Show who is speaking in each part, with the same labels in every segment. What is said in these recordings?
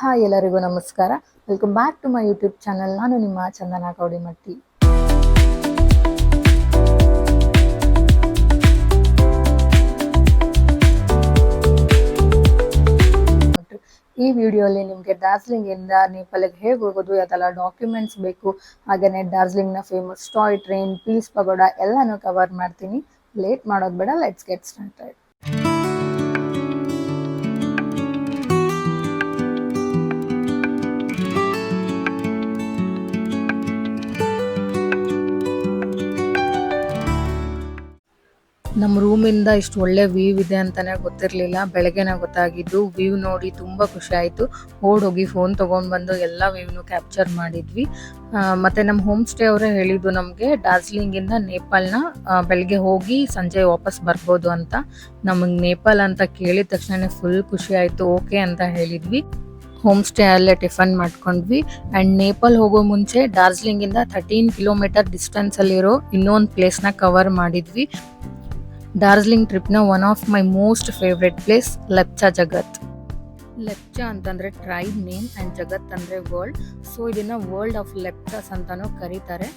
Speaker 1: Hi ಎಲ್ಲರಿಗೂ ನಮಸ್ಕಾರ. Welcome back to my YouTube channel. ನಾನು ನಿಮ್ಮ ಚಂದನ ಕೌಡಿಮಟ್ಟಿ. ಈ ವಿಡಿಯೋಲಿ ನಿಮಗೆ ಡಾರ್ಜಿಲಿಂಗಿಂದ ನೇಪಾಳಿಗೆ ಹೇಗೆ ಹೋಗೋದು, ಯಾವ್ದೆಲ್ಲ ಡಾಕ್ಯುಮೆಂಟ್ಸ್ ಬೇಕು, ಹಾಗೆಯೇ ಡಾರ್ಜಿಲಿಂಗ್ನ ಫೇಮಸ್ ಟಾಯ್ ಟ್ರೈನ್, ಪೀಸ್ ಪಗೋಡ ಎಲ್ಲನೂ ಕವರ್ ಮಾಡ್ತೀನಿ. ಲೇಟ್ ಮಾಡೋದು ಬೇಡ, ಲೆಟ್ಸ್ ಗೆಟ್ ಸ್ಟಾರ್ಟೆಡ್. ನಮ್ಮ ರೂಮಿಂದ ಇಷ್ಟು ಒಳ್ಳೆ ವ್ಯೂ ಇದೆ ಅಂತಾನೆ ಗೊತ್ತಿರಲಿಲ್ಲ. ಬೆಳಗ್ಗೆನೇ ಗೊತ್ತಾಗಿದ್ದು. ವ್ಯೂ ನೋಡಿ ತುಂಬ ಖುಷಿ ಆಯಿತು. ಓಡೋಗಿ ಫೋನ್ ತೊಗೊಂಡು ಬಂದು ಎಲ್ಲ ವ್ಯೂನು ಕ್ಯಾಪ್ಚರ್ ಮಾಡಿದ್ವಿ. ಮತ್ತು ನಮ್ಮ ಹೋಮ್ ಸ್ಟೇ ಅವರೇ ಹೇಳಿದ್ದು ನಮಗೆ ಡಾರ್ಜಿಲಿಂಗಿಂದ ನೇಪಾಳನ ಬೆಳಗ್ಗೆ ಹೋಗಿ ಸಂಜೆ ವಾಪಸ್ ಬರ್ಬೋದು ಅಂತ. ನಮಗೆ ನೇಪಾಳ ಅಂತ ಕೇಳಿದ ತಕ್ಷಣ ಫುಲ್ ಖುಷಿ ಆಯಿತು. ಓಕೆ ಅಂತ ಹೇಳಿದ್ವಿ. ಹೋಮ್ ಸ್ಟೇ ಅಲ್ಲೇ ಟಿಫನ್ ಮಾಡ್ಕೊಂಡ್ವಿ. ಆ್ಯಂಡ್ ನೇಪಾಳ ಹೋಗೋ ಮುಂಚೆ ಡಾರ್ಜಿಲಿಂಗಿಂದ 13 ಕಿಲೋಮೀಟರ್ ಡಿಸ್ಟೆನ್ಸಲ್ಲಿರೋ ಇನ್ನೊಂದು ಪ್ಲೇಸ್ನ ಕವರ್ ಮಾಡಿದ್ವಿ. ಡಾರ್ಜಿಲಿಂಗ್ ಟ್ರಿಪ್ನ one of my most favourite place Lepcha Jagat. Lepcha ಅಂತಂದರೆ ಟ್ರೈಬ್ ನೇಮ್ ಆ್ಯಂಡ್ ಜಗತ್ ಅಂದರೆ ವರ್ಲ್ಡ್. ಸೊ ಇದನ್ನು ವರ್ಲ್ಡ್ ಆಫ್ ಲೆಪ್ಚಾಸ್ ಅಂತಲೂ ಕರೀತಾರೆ.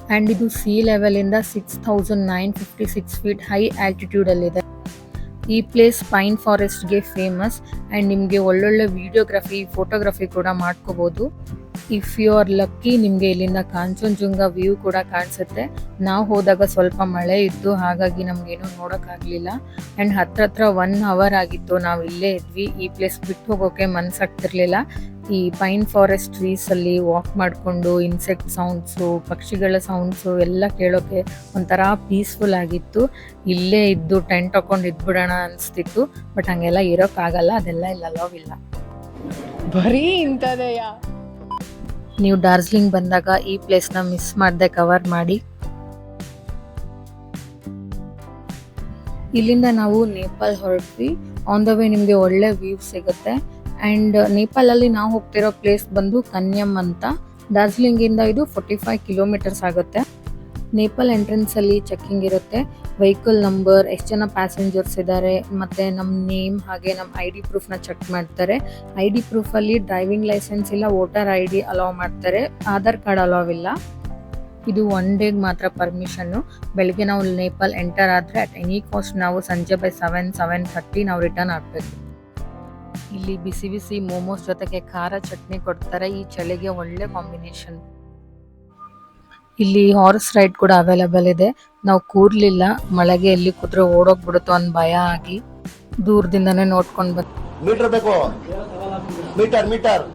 Speaker 1: ಆ್ಯಂಡ್ ಇದು ಸೀ ಲೆವೆಲಿಂದ 6956 ಫೀಟ್ ಹೈ ಆಲ್ಟಿಟ್ಯೂಡಲ್ಲಿದೆ. ಈ ಪ್ಲೇಸ್ ಪೈನ್ ಫಾರೆಸ್ಟ್ಗೆ ಫೇಮಸ್. ಆ್ಯಂಡ್ ನಿಮಗೆ ಒಳ್ಳೊಳ್ಳೆ ವಿಡಿಯೋಗ್ರಫಿ, ಫೋಟೋಗ್ರಫಿ ಕೂಡ ಮಾಡ್ಕೋಬೋದು. ಇಫ್ ಯು ಆರ್ ಲಕ್ಕಿ ನಿಮಗೆ ಇಲ್ಲಿಂದ ಕಾಂಚನಜುಂಗ ವ್ಯೂ ಕೂಡ ಕಾಣಿಸುತ್ತೆ. ನಾವು ಹೋದಾಗ ಸ್ವಲ್ಪ ಮಳೆ ಇತ್ತು, ಹಾಗಾಗಿ ನಮಗೇನು ನೋಡೋಕ್ಕಾಗಲಿಲ್ಲ. ಆ್ಯಂಡ್ ಹತ್ರ 1 ಅವರ್ ಆಗಿತ್ತು ನಾವು ಇಲ್ಲೇ ಇದ್ವಿ. ಈ ಪ್ಲೇಸ್ ಬಿಟ್ಟು ಹೋಗೋಕ್ಕೆ ಮನಸ್ಸಾಗ್ತಿರ್ಲಿಲ್ಲ. ಈ ಪೈನ್ ಫಾರೆಸ್ಟ್ ಟ್ರೀಸಲ್ಲಿ ವಾಕ್ ಮಾಡಿಕೊಂಡು ಇನ್ಸೆಕ್ಟ್ ಸೌಂಡ್ಸು, ಪಕ್ಷಿಗಳ ಸೌಂಡ್ಸು ಎಲ್ಲ ಕೇಳೋಕ್ಕೆ ಒಂಥರ ಪೀಸ್ಫುಲ್ ಆಗಿತ್ತು. ಇಲ್ಲೇ ಇದ್ದು ಟೆಂಟ್ ಹಾಕೊಂಡು ಇದ್ಬಿಡೋಣ ಅನಿಸ್ತಿತ್ತು. ಬಟ್ ಹಾಗೆಲ್ಲ ಇರೋಕ್ಕಾಗಲ್ಲ, ಅದೆಲ್ಲ ಇಲ್ಲ, ಅಲೋವ್ ಇಲ್ಲ.
Speaker 2: ಬರೀ ಇಂಥದೆಯಾ?
Speaker 1: ನೀವು ಡಾರ್ಜಿಲಿಂಗ್ ಬಂದಾಗ ಈ ಪ್ಲೇಸ್ನ ಮಿಸ್ ಮಾಡದೆ ಕವರ್ ಮಾಡಿ. ಇಲ್ಲಿಂದ ನಾವು ನೇಪಾಳ ಹೊರಟ್ವಿ. ಆನ್ ದ ವೇ ನಿಮಗೆ ಒಳ್ಳೆ ವ್ಯೂ ಸಿಗುತ್ತೆ. ಆ್ಯಂಡ್ ನೇಪಾಳಲ್ಲಿ ನಾವು ಹೋಗ್ತಿರೋ ಪ್ಲೇಸ್ ಬಂದು ಕನ್ಯಮ್ ಅಂತ. ಡಾರ್ಜಿಲಿಂಗಿಂದ ಇದು 45 ಕಿಲೋಮೀಟರ್ಸ್ ಆಗುತ್ತೆ. ನೇಪಾಳ ಎಂಟ್ರೆನ್ಸಲ್ಲಿ ಚೆಕ್ಕಿಂಗ್ ಇರುತ್ತೆ. ವೆಹಿಕಲ್ ನಂಬರ್, ಎಷ್ಟು ಜನ ಪ್ಯಾಸೆಂಜರ್ಸ್ ಇದ್ದಾರೆ, ಮತ್ತು ನಮ್ಮ ನೇಮ್ ಹಾಗೆ ನಮ್ಮ ID ಪ್ರೂಫ್ನ ಚೆಕ್ ಮಾಡ್ತಾರೆ. ID ಪ್ರೂಫಲ್ಲಿ ಡ್ರೈವಿಂಗ್ ಲೈಸೆನ್ಸ್ ಇಲ್ಲ, ವೋಟರ್ ID ಅಲೋವ್ ಮಾಡ್ತಾರೆ. ಆಧಾರ್ ಕಾರ್ಡ್ ಅಲೋವ್ ಇಲ್ಲ. ಇದು 1 ಡೇಗೆ ಮಾತ್ರ ಪರ್ಮಿಷನ್ನು. ಬೆಳಗ್ಗೆ ನಾವು ನೇಪಾಳ ಎಂಟರ್ ಆದರೆ ಅಟ್ ಎನಿ ಕಾಸ್ಟ್ ನಾವು ಸಂಜೆ ಬೈ 7-7:30 ನಾವು ರಿಟರ್ನ್ ಆಗಬೇಕು. ಇಲ್ಲಿ ಬಿಸಿ ಬಿಸಿ ಮೋಮೋಸ್ ಜೊತೆಗೆ ಖಾರ ಚಟ್ನಿ ಕೊಡ್ತಾರೆ. ಈ ಚಳಿಗೆ ಒಳ್ಳೆ ಕಾಂಬಿನೇಷನ್. ಇಲ್ಲಿ ಹಾರ್ಸ್ ರೈಡ್ ಕೂಡ ಅವೈಲೇಬಲ್ ಇದೆ. ನಾವು ಕೂರ್ಲಿಲ್ಲ, ಮಳೆಗೆ ಎಲ್ಲಿ ಕೂತ್ರೆ ಓಡೋಗ್ಬಿಡುತ್ತೋ ಅನ್ನೋ ಭಯ ಆಗಿ ದೂರದಿಂದನೇ ನೋಡ್ಕೊಂಡು ಮೀಟರ್.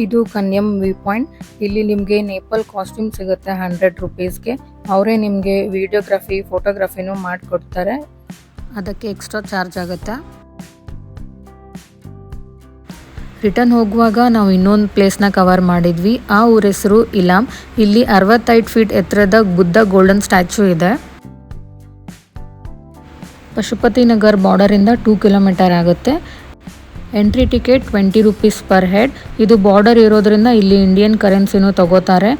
Speaker 1: ಇದು ಕನ್ಯಮ್ ವ್ಯೂ ಪಾಯಿಂಟ್. ಇಲ್ಲಿ ನಿಮಗೆ ನೇಪಾಳ ಕಾಸ್ಟ್ಯೂಮ್ ಸಿಗುತ್ತೆ 100 ರೂಪೀಸ್ಗೆ. ಅವರೇ ನಿಮಗೆ ವಿಡಿಯೋಗ್ರಫಿ, ಫೋಟೋಗ್ರಫಿನೂ ಮಾಡಿಕೊಡ್ತಾರೆ. ಅದಕ್ಕೆ ಎಕ್ಸ್ಟ್ರಾ ಚಾರ್ಜ್ ಆಗುತ್ತೆ. ರಿಟರ್ನ್ ಹೋಗುವಾಗ ನಾವು ಇನ್ನೊಂದು ಪ್ಲೇಸ್ನ ಕವರ್ ಮಾಡಿದ್ವಿ. ಆ ಊರ ಹೆಸರು ಇಲಾಮ್. ಇಲ್ಲಿ 65 ಫೀಟ್ ಎತ್ತರದ ಬುದ್ಧ ಗೋಲ್ಡನ್ ಸ್ಟ್ಯಾಚ್ಯೂ ಇದೆ. ಪಶುಪತಿ ನಗರ್ ಬಾರ್ಡರಿಂದ 2 ಕಿಲೋಮೀಟರ್ ಆಗುತ್ತೆ. Entry ticket 20 rupees per head. ಇದು ಬಾರ್ಡರ್ ಇರೋದ್ರಿಂದ ಇಲ್ಲಿ ಇಂಡಿಯನ್ ಕರೆನ್ಸಿನೂ ತಗೋತಾರೆ.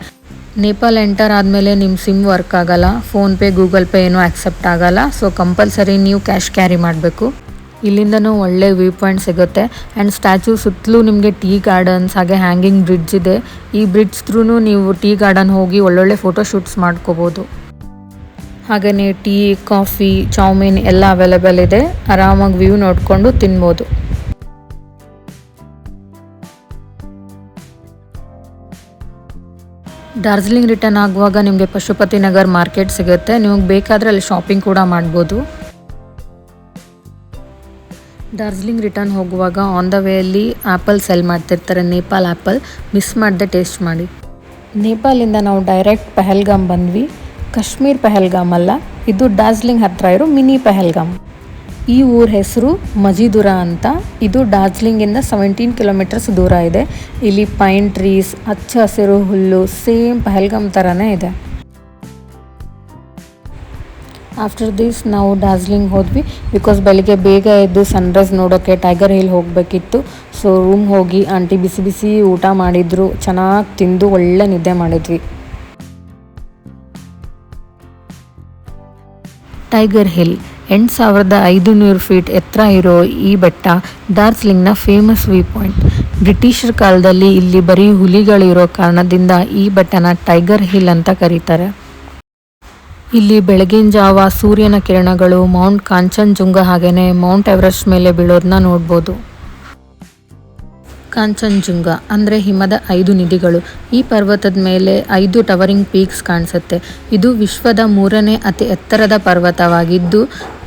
Speaker 1: ನೇಪಾಳ ಎಂಟರ್ ಆದಮೇಲೆ ನಿಮ್ಮ ಸಿಮ್ ವರ್ಕ್ ಆಗಲ್ಲ, ಫೋನ್ಪೇ, ಗೂಗಲ್ ಪೇ ಏನೂ ಆಕ್ಸೆಪ್ಟ್ ಆಗಲ್ಲ. ಸೊ ಕಂಪಲ್ಸರಿ ನೀವು ಕ್ಯಾಶ್ ಕ್ಯಾರಿ ಮಾಡಬೇಕು. ಇಲ್ಲಿಂದನೂ ಒಳ್ಳೆ ವ್ಯೂ ಪಾಯಿಂಟ್ ಸಿಗುತ್ತೆ. ಆ್ಯಂಡ್ ಸ್ಟ್ಯಾಚ್ಯೂ ಸುತ್ತಲೂ ನಿಮಗೆ ಟೀ ಗಾರ್ಡನ್ಸ್ ಹಾಗೆ ಹ್ಯಾಂಗಿಂಗ್ ಬ್ರಿಡ್ಜ್ ಇದೆ. ಈ ಬ್ರಿಡ್ಜ್ ಥ್ರೂ ನೀವು ಟೀ ಗಾರ್ಡನ್ ಹೋಗಿ ಒಳ್ಳೊಳ್ಳೆ ಫೋಟೋಶೂಟ್ಸ್ ಮಾಡ್ಕೋಬೋದು. ಹಾಗೆಯೇ ಟೀ, ಕಾಫಿ, ಚೌಮೀನ್ ಎಲ್ಲ ಅವೈಲೇಬಲ್ ಇದೆ. ಆರಾಮಾಗಿ ವ್ಯೂ ನೋಡಿಕೊಂಡು ತಿನ್ಬೋದು. ಡಾರ್ಜಿಲಿಂಗ್ ರಿಟರ್ನ್ ಆಗುವಾಗ ನಿಮಗೆ ಪಶುಪತಿ ನಗರ್ ಮಾರ್ಕೆಟ್ ಸಿಗುತ್ತೆ. ನಿಮಗೆ ಬೇಕಾದರೆ ಅಲ್ಲಿ ಶಾಪಿಂಗ್ ಕೂಡ ಮಾಡ್ಬೋದು. ಡಾರ್ಜಿಲಿಂಗ್ ರಿಟರ್ನ್ ಹೋಗುವಾಗ ಆನ್ ದ ವೇಯಲ್ಲಿ ಆ್ಯಪಲ್ ಸೆಲ್ ಮಾಡ್ತಿರ್ತಾರೆ, ನೇಪಾಳ ಆ್ಯಪಲ್. ಮಿಸ್ ಮಾಡದೆ ಟೇಸ್ಟ್ ಮಾಡಿ. ನೇಪಾಳಿಂದ ನಾವು ಡೈರೆಕ್ಟ್ ಪಹಲ್ಗಾಮ್ ಬಂದ್ವಿ. ಕಾಶ್ಮೀರ್ ಪಹಲ್ಗಾಮ್ ಅಲ್ಲ, ಇದು ಡಾರ್ಜಿಲಿಂಗ್ ಹತ್ತಿರ ಇರೋ ಮಿನಿ ಪಹಲ್ಗಾಮ್. ಈ ಊರ ಹೆಸರು ಮಜಿದುರಾ ಅಂತ. ಇದು ಡಾರ್ಜಿಲಿಂಗಿಂದ 17 ಕಿಲೋಮೀಟರ್ಸ್ ದೂರ ಇದೆ. ಇಲ್ಲಿ ಪೈನ್ ಟ್ರೀಸ್, ಹಚ್ಚ ಹಸಿರು ಹುಲ್ಲು, ಸೇಮ್ ಪಹಲ್ಗಾಮ್ ಥರನೇ ಇದೆ. ಆಫ್ಟರ್ ದಿಸ್ ನಾವು ಡಾರ್ಜಿಲಿಂಗ್ ಹೋದ್ವಿ. ಬಿಕಾಸ್ ಬೆಳಿಗ್ಗೆ ಬೇಗ ಎದ್ದು ಸನ್ರೈಸ್ ನೋಡೋಕ್ಕೆ ಟೈಗರ್ ಹಿಲ್ ಹೋಗಬೇಕಿತ್ತು. ಸೊ ರೂಮ್ ಹೋಗಿ ಆಂಟಿ ಬಿಸಿ ಬಿಸಿ ಊಟ ಮಾಡಿದ್ರು. ಚೆನ್ನಾಗಿ ತಿಂದು ಒಳ್ಳೆ ನಿದ್ದೆ ಮಾಡಿದ್ವಿ. ಟೈಗರ್ ಹಿಲ್ 8500 ಫೀಟ್ ಎತ್ತರ ಇರೋ ಈ ಬೆಟ್ಟ ಡಾರ್ಜಿಲಿಂಗ್ನ ಫೇಮಸ್ ವ್ಯೂ ಪಾಯಿಂಟ್. ಬ್ರಿಟಿಷರ ಕಾಲದಲ್ಲಿ ಇಲ್ಲಿ ಬರೀ ಹುಲಿಗಳಿರೋ ಕಾರಣದಿಂದ ಈ ಬೆಟ್ಟನ ಟೈಗರ್ ಹಿಲ್ ಅಂತ ಕರೀತಾರೆ. ಇಲ್ಲಿ ಬೆಳಗಿನ ಜಾವ ಸೂರ್ಯನ ಕಿರಣಗಳು ಮೌಂಟ್ ಕಾಂಚನಜುಂಗ ಹಾಗೇನೆ ಮೌಂಟ್ ಎವರೆಸ್ಟ್ ಮೇಲೆ ಬೀಳೋದನ್ನ ನೋಡ್ಬೋದು. ಕಾಂಚನಜುಂಗ ಅಂದರೆ ಹಿಮದ 5 ನಿಧಿಗಳು. ಈ ಪರ್ವತದ ಮೇಲೆ 5 ಟವರಿಂಗ್ ಪೀಕ್ಸ್ ಕಾಣಿಸುತ್ತೆ. ಇದು ವಿಶ್ವದ 3ನೇ ಅತಿ ಎತ್ತರದ ಪರ್ವತವಾಗಿದ್ದು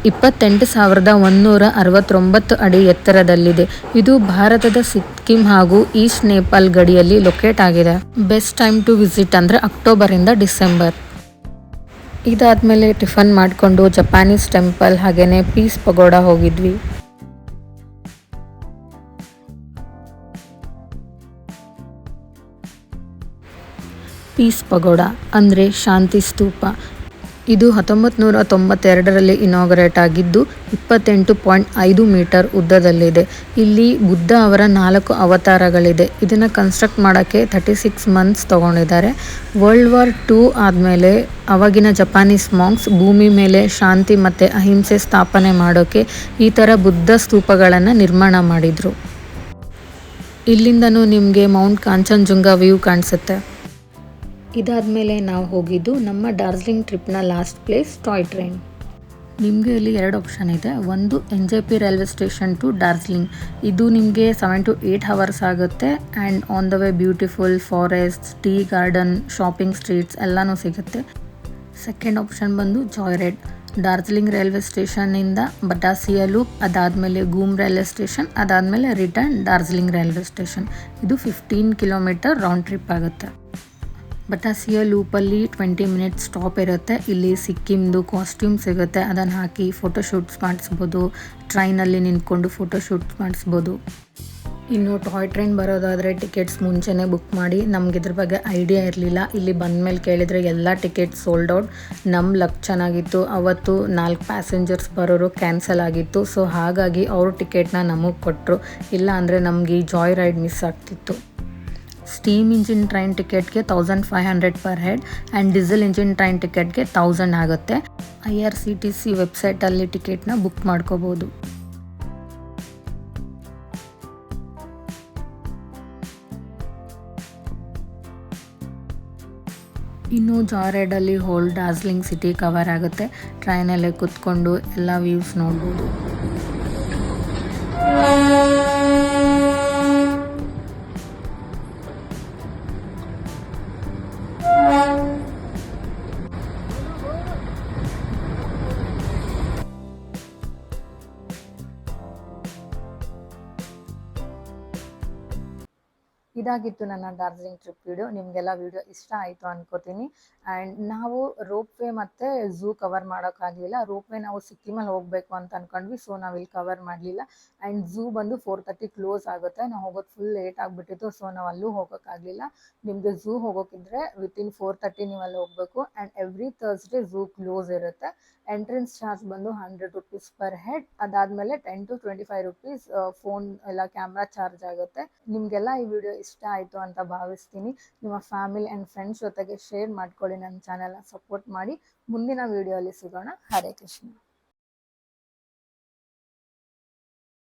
Speaker 1: 28,169 ಅಡಿ ಎತ್ತರದಲ್ಲಿದೆ. ಇದು ಭಾರತದ ಸಿಕ್ಕಿಂ ಹಾಗೂ ಈಸ್ಟ್ ನೇಪಾಲ್ ಗಡಿಯಲ್ಲಿ ಲೊಕೇಟ್ ಆಗಿದೆ. ಬೆಸ್ಟ್ ಟೈಮ್ ಟು ವಿಸಿಟ್ ಅಂದರೆ ಅಕ್ಟೋಬರಿಂದ ಡಿಸೆಂಬರ್. ಇದಾದ್ಮೇಲೆ ಟಿಫನ್ ಮಾಡಿಕೊಂಡು ಜಪಾನೀಸ್ ಟೆಂಪಲ್ ಹಾಗೇನೆ ಪೀಸ್ ಪಗೋಡ ಹೋಗಿದ್ವಿ. ಪೀಸ್ ಪಗೋಡ ಅಂದರೆ ಶಾಂತಿ ಸ್ತೂಪ. ಇದು 1992ರಲ್ಲಿ ಇನಾಗರೇಟ್ ಆಗಿದ್ದು 28.5 ಮೀಟರ್ ಉದ್ದದಲ್ಲಿದೆ. ಇಲ್ಲಿ ಬುದ್ಧ ಅವರ 4 ಅವತಾರಗಳಿದೆ. ಇದನ್ನು ಕನ್ಸ್ಟ್ರಕ್ಟ್ ಮಾಡೋಕ್ಕೆ 36 ಮಂತ್ಸ್ ತೊಗೊಂಡಿದ್ದಾರೆ. ವರ್ಲ್ಡ್ ವಾರ್ 2 ಆದಮೇಲೆ ಅವಾಗಿನ ಜಪಾನೀಸ್ ಮಾಂಕ್ಸ್ ಭೂಮಿ ಮೇಲೆ ಶಾಂತಿ ಮತ್ತು ಅಹಿಂಸೆ ಸ್ಥಾಪನೆ ಮಾಡೋಕ್ಕೆ ಈ ಥರ ಬುದ್ಧ ಸ್ತೂಪಗಳನ್ನು ನಿರ್ಮಾಣ ಮಾಡಿದರು. ಇಲ್ಲಿಂದನೂ ನಿಮಗೆ ಮೌಂಟ್ ಕಾಂಚನಜುಂಗ ವ್ಯೂ ಕಾಣಿಸುತ್ತೆ. ಇದಾದಮೇಲೆ ನಾವು ಹೋಗಿದ್ದು ನಮ್ಮ ಡಾರ್ಜಿಲಿಂಗ್ ಟ್ರಿಪ್ನ ಲಾಸ್ಟ್ ಪ್ಲೇಸ್ ಟಾಯ್ ಟ್ರೈನ್. ನಿಮಗೆ ಇಲ್ಲಿ 2 ಆಪ್ಷನ್ ಇದೆ. ಒಂದು NJP railway station to Darjeeling. ಇದು ನಿಮಗೆ 7 to 8 ಅವರ್ಸ್ ಆಗುತ್ತೆ. And on the way beautiful forest, tea garden, shopping streets ಎಲ್ಲನೂ ಸಿಗುತ್ತೆ. ಸೆಕೆಂಡ್ ಆಪ್ಷನ್ ಬಂದು ಜಾಯ್ ರೈಡ್. ಡಾರ್ಜಿಲಿಂಗ್ ರೈಲ್ವೆ ಸ್ಟೇಷನ್ನಿಂದ ಬಟಾಸಿಯಾ ಲೂಪ್, ಅದಾದಮೇಲೆ ಗೂಮ್ ರೈಲ್ವೆ ಸ್ಟೇಷನ್, ಅದಾದಮೇಲೆ ರಿಟರ್ನ್ ಡಾರ್ಜಿಲಿಂಗ್ ರೈಲ್ವೆ ಸ್ಟೇಷನ್. ಇದು 15 ಕಿಲೋಮೀಟರ್ ರೌಂಡ್ ಟ್ರಿಪ್ ಆಗುತ್ತೆ. ಬಟಾಸಿಯಾ ಲೂಪಲ್ಲಿ 20 ಮಿನಿಟ್ಸ್ ಸ್ಟಾಪ್ ಇರುತ್ತೆ. ಇಲ್ಲಿ ಸಿಕ್ಕಿಮ್ದು ಕಾಸ್ಟ್ಯೂಮ್ ಸಿಗುತ್ತೆ, ಅದನ್ನು ಹಾಕಿ ಫೋಟೋಶೂಟ್ಸ್ ಮಾಡಿಸ್ಬೋದು. ಟ್ರೈನಲ್ಲಿ ನಿಂತ್ಕೊಂಡು ಫೋಟೋಶೂಟ್ಸ್ ಮಾಡಿಸ್ಬೋದು. ಇನ್ನು ಟಾಯ್ ಟ್ರೈನ್ ಬರೋದಾದರೆ ಟಿಕೆಟ್ಸ್ ಮುಂಚೆನೇ ಬುಕ್ ಮಾಡಿ. ನಮ್ಗೆ ಇದ್ರ ಬಗ್ಗೆ ಐಡಿಯಾ ಇರಲಿಲ್ಲ. ಇಲ್ಲಿ ಬಂದಮೇಲೆ ಕೇಳಿದರೆ ಎಲ್ಲ ಟಿಕೆಟ್ಸ್ ಸೋಲ್ಡ್ ಔಟ್. ನಮ್ಮ ಲಕ್ ಚೆನ್ನಾಗಿತ್ತು, ಅವತ್ತು 4 ಪ್ಯಾಸೆಂಜರ್ಸ್ ಬರೋರು ಕ್ಯಾನ್ಸಲ್ ಆಗಿತ್ತು. ಸೊ ಹಾಗಾಗಿ ಅವರು ಟಿಕೆಟ್ನ ನಮಗೆ ಕೊಟ್ಟರು. ಇಲ್ಲ ಅಂದರೆ ನಮಗೆ ಈ ಜಾಯ್ ರೈಡ್ ಮಿಸ್ ಆಗ್ತಿತ್ತು. ಸ್ಟೀಮ್ ಇಂಜಿನ್ ಟ್ರೈನ್ ಟಿಕೆಟ್ಗೆ 1500 per head and diesel engine train ಟಿಕೆಟ್ಗೆ 1000 ಆಗುತ್ತೆ. IRCTC ವೆಬ್ಸೈಟಲ್ಲಿ ಟಿಕೆಟ್ನ ಬುಕ್ ಮಾಡ್ಕೋಬೋದು. ಇನ್ನು ಜಾಯ್ ರೈಡಲ್ಲಿ ಹೋಲ್ ಡಾರ್ಜಿಲಿಂಗ್ ಸಿಟಿ ಕವರ್ ಆಗುತ್ತೆ. ಟ್ರೈನಲ್ಲೇ ಕೂತ್ಕೊಂಡು ಎಲ್ಲ ವ್ಯೂಸ್ ನೋಡ್ಬೋದು. ಇದಾಗಿತ್ತು ನನ್ನ ಡಾರ್ಜಿಲಿಂಗ್ ಟ್ರಿಪ್ ವಿಡಿಯೋ. ನಿಮಗೆಲ್ಲ ವಿಡಿಯೋ ಇಷ್ಟ ಆಯಿತು ಅನ್ಕೋತೀನಿ. ಆ್ಯಂಡ್ ನಾವು ರೋಪ್ ವೇ ಮತ್ತು ಝೂ ಕವರ್ ಮಾಡೋಕ್ಕಾಗಲಿಲ್ಲ. ರೋಪ್ ವೇ ನಾವು ಸಿಕ್ಕಿಮಲ್ಲಿ ಹೋಗಬೇಕು ಅಂತ ಅಂದ್ಕೊಂಡ್ವಿ, ಸೊ ನಾವು ಇಲ್ಲಿ ಕವರ್ ಮಾಡಲಿಲ್ಲ. ಆ್ಯಂಡ್ ಝೂ ಬಂದು 4:30 ಕ್ಲೋಸ್ ಆಗುತ್ತೆ. ನಾವು ಹೋಗೋದು ಫುಲ್ ಲೇಟ್ ಆಗಿಬಿಟ್ಟಿತ್ತು, ಸೊ ನಾವು ಅಲ್ಲೂ ಹೋಗೋಕ್ಕಾಗಲಿಲ್ಲ. ನಿಮಗೆ ಝೂ ಹೋಗೋಕ್ಕಿದ್ರೆ ವಿತಿನ್ 4:30 ನೀವು ಅಲ್ಲಿ ಹೋಗಬೇಕು. And every Thursday zoo close ಇರುತ್ತೆ. ಎಂಟ್ರೆನ್ಸ್ ಚಾರ್ಜ್ ಬಂದು 100 ರೂಪೀಸ್ ಪರ್ ಹೆಡ್. ಅದಾದಮೇಲೆ 10 to 25 ರೂಪೀಸ್ ಫೋನ್ ಎಲ್ಲ ಕ್ಯಾಮ್ರಾ ಚಾರ್ಜ್ ಆಗುತ್ತೆ. ನಿಮಗೆಲ್ಲ ಈ ವಿಡಿಯೋ ಇಷ್ಟ ಆಯಿತು ಅಂತ ಭಾವಿಸ್ತೀನಿ. ನಿಮ್ಮ ಫ್ಯಾಮಿಲಿ ಆ್ಯಂಡ್ ಫ್ರೆಂಡ್ಸ್ ಜೊತೆಗೆ ಶೇರ್ ಮಾಡ್ಕೊಳ್ಳಿ. ನನ್ನ ಚಾನೆಲ್ನ ಸಪೋರ್ಟ್ ಮಾಡಿ. ಮುಂದಿನ ವಿಡಿಯೋಲಿ ಸಿಗೋಣ. ಹರೇ ಕೃಷ್ಣ.